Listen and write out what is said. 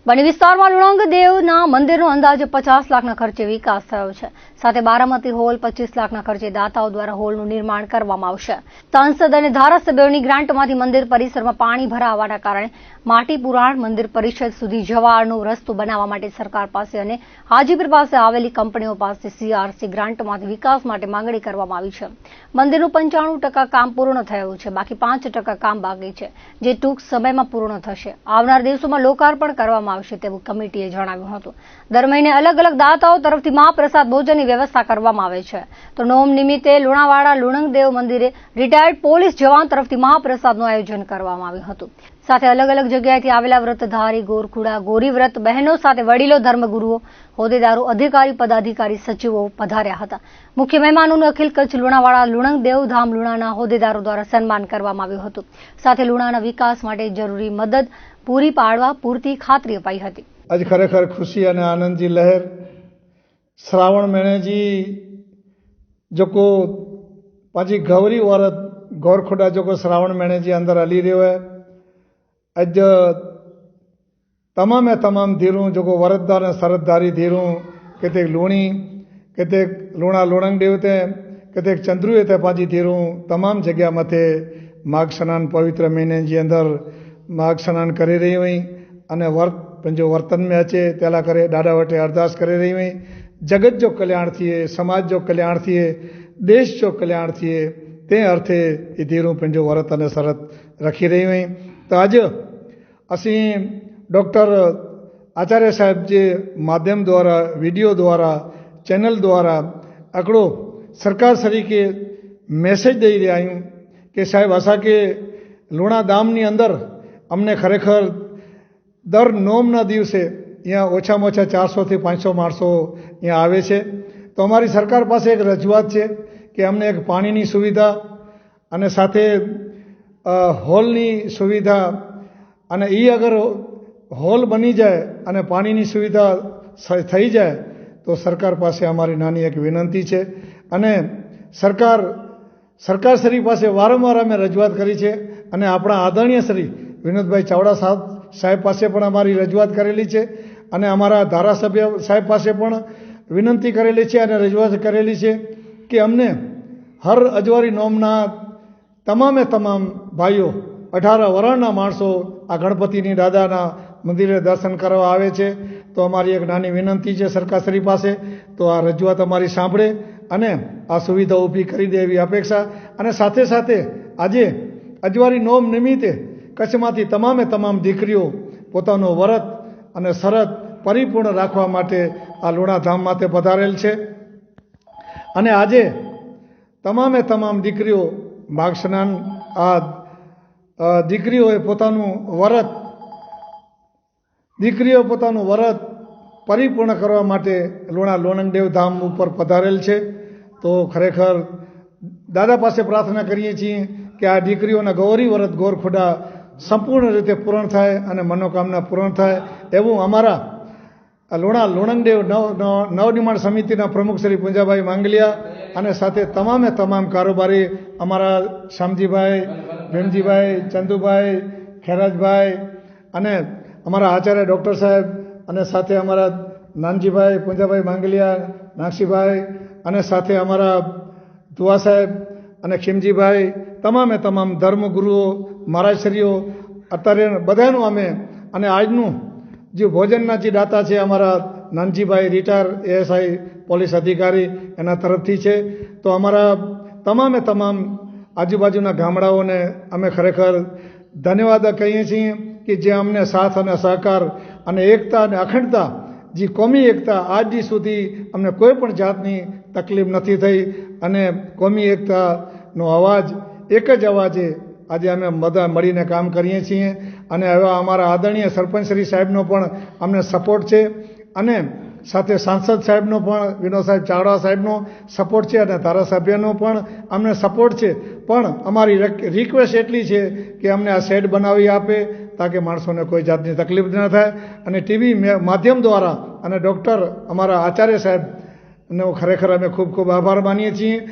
બની વિસ્તારમાં લુણંગદેવના મંદિરનો અંદાજે 50 લાખના ખર્ચે વિકાસ થયો છે. સાથે બારામતી હોલ 25 લાખના ખર્ચે દાતાઓ દ્વારા હોલનું નિર્માણ કરવામાં આવશે. સાંસદ અને ધારાસભ્યોની ગ્રાન્ટમાંથી મંદિર પરિસરમાં પાણી ભરાવાના કારણે માટી પુરાણ મંદિર પરિષદ સુધી જવાનો રસ્તો બનાવવા માટે સરકાર પાસે અને હાજીપીર પાસે આવેલી કંપનીઓ પાસે CRC ગ્રાન્ટમાંથી વિકાસ માટે માંગણી કરવામાં આવી છે. મંદિરનું 95% કામ પૂર્ણ થયું છે. બાકી 5% કામ બાકી છે, જે ટૂંક સમયમાં પૂર્ણ થશે. આવનાર દિવસોમાં લોકાર્પણ કરવામાં આવશે તેવું કમિટીએ જણાવ્યું હતું. દર મહિને અલગ અલગ દાતાઓ તરફથી મહાપ્રસાદ ભોજનની વ્યવસ્થા કરવામાં આવે છે. તો નોમ નિમિત્તે લુણાવાડા લુણંગદેવ મંદિરે રિટાયર્ડ પોલીસ જવાન તરફથી મહાપ્રસાદનું આયોજન કરવામાં આવ્યું હતું. સાથે અલગ અલગ જગ્યાએથી આવેલા વ્રતધારી ગોરખુડા ગોરી વ્રત બહેનો સાથે વડીલો ધર્મગુરુઓ હોદ્દેદારો અધિકારી પદાધિકારી સચિવો પધાર્યા હતા. મુખ્ય મહેમાનોનું અખિલ કચ્છ લુણાવાડા લુણંગદેવ ધામ લુણાના હોદ્દેદારો દ્વારા સન્માન કરવામાં આવ્યું હતું. સાથે લુણાના વિકાસ માટે જરૂરી મદદ પૂરી પાડવા પૂરતી ખાતરી અપાઈ હતી. आज खरेखर खुशी અને આનંદજી લહેર श्रावण महीने जी जो को पाजी गौरी औरत गौरखोड़ा जो को श्रावण महीने जी अंदर हली रो है. अज तमाम धीरू जो को वरतदार ने सरदारी धीरू केते लूणी केते लूणा लूणंग देवते केते चंद्रुए ते पाजी धीरू तमाम जगह मथे माघ स्नान पवित्र महीने जी अंदर माघ स्नान करी रही हुई अने वर्त पंहिंजो वर्तन में अचे तेला करे ॾाढा वटे अरदास करे रही हुई. जगत जो कल्याण थिए, समाज जो कल्याण थिए, देश जो कल्याण थिए, ते अर्थे ये धीरू पंहिंजो वर्त अने सरत रखी रही हुई. तो अज असी डॉक्टर आचार्य साहब जे माध्यम द्वारा वीडियो द्वारा चैनल द्वारा हिकिड़ो सरकार तरीके मैसेज दई रहिया आहियूं कि साहब असांखे लूणा धामनी अंदर अमने खरेखर दर नोमना दिवसे यहाँ ओछाમાં ઓછા 400 થી 500 माणसों यहाँ आवे छे. तो अमारी सरकार पास एक रजूआत है कि अमने एक पानी सुविधा अने साथे हॉलनी सुविधा अने ई अगर हॉल बनी जाए अने पानी सुविधा थई जाए तो सरकार पासे अमारी नानी एक विनंती है. अने सरकार श्री पासे वारंवार अमे रजूआत करी है अने आपणा आदरणीय श्री विनोदभाई चावड़ा साहेब पासे पण अमारी रजूआत करेली है अने अमारा धारासभ्य साहेब पासे पण विनंती करेली है अने रजूआत करेली है कि अमने हर अजवारी नोमना तमाम भाईओ 18 वर्णना माणसों आ गणपतिनी दादाना मंदिरे दर्शन करवा आवे छे. तो अमारी एक नानी विनंती है सरकारश्री पासे तो आ रजूआत अमारी सांभळे अने आ सुविधा ऊभी करी दे एवी अपेक्षा. अने साथे साथे आजे अजवारी नोम निमित्ते कच्छमांथी तमाम दीकरीओ पोतानो व्रत अने शरत परिपूर्ण राखवा माटे आ लूणा धाम माटे पधारेल छे. अने आजे तमाम दीकरीओ माघ स्नान आ दीकरीओए पोतानुं व्रत परिपूर्ण करवा माटे लूणा लोणंगदेव धाम उपर पधारेल छे. तो खरेखर दादा पासे प्रार्थना करीए छीए कि आ दीकरीओना गौरी व्रत गोरखोड़ा संपूर्ण रीते पूर्ण थाय अने मनोकामना पूर्ण थाय एवं अमारा लूणा लोणंगदेव नवनिर्माण समितिना प्रमुख श्री पूंजाभाई मांगलिया अने साथे तमाम कारोबारी अमारा श्यामजीभाई भीमजीभाई चंदुभाई खेराजभाई अने अमारा आचार्य डॉक्टर साहेब अने साथे अमारा नानजीभाई पूंजाभाई मांगलिया नागसीभाई अने साथे अमारा दुआ साहेब अने खीमजीभाई तमाम धर्मगुरुओ महाराजश्रीओ अत्यारे बधानु अमे अने आजनु जो भोजनना जे दाता है अमारा नानजीभाई रिटायर ASI पोलीस अधिकारी एना तरफथी है. तो अमारा तमाम आजूबाजूना गामडाओने अमे खरेखर धन्यवाद कहीए छीए कि जे अमने साथ अने सहकार अने एकता अने अखंडता जी कौमी एकता आज सुधी अमने कोईपण जातनी तकलीफ नहीं थई अने कौमी एकतानो अवाज एक ज अवाजे आज अमे बधा मळीने काम करीए छीए. अने हवे अमारा आदरणीय सरपंच श्री साहेबनो पण अमने सपोर्ट है अने साथे सांसद साहेबनो पण विनोद साहेब चावड़ा साहेबनो सपोर्ट है अने धारासभ्यनो पण अमने सपोर्ट है. पण अमारी रिक्वेस्ट एटली है कि अमने आ शेड बनावी आपे ताकि माणसोने कोई जातनी तकलीफ न थाय. अने टीवी माध्यम द्वारा अने डॉक्टर अमारा आचार्य साहेब नो खरेखर अमे खूब आभार मानीए छीए.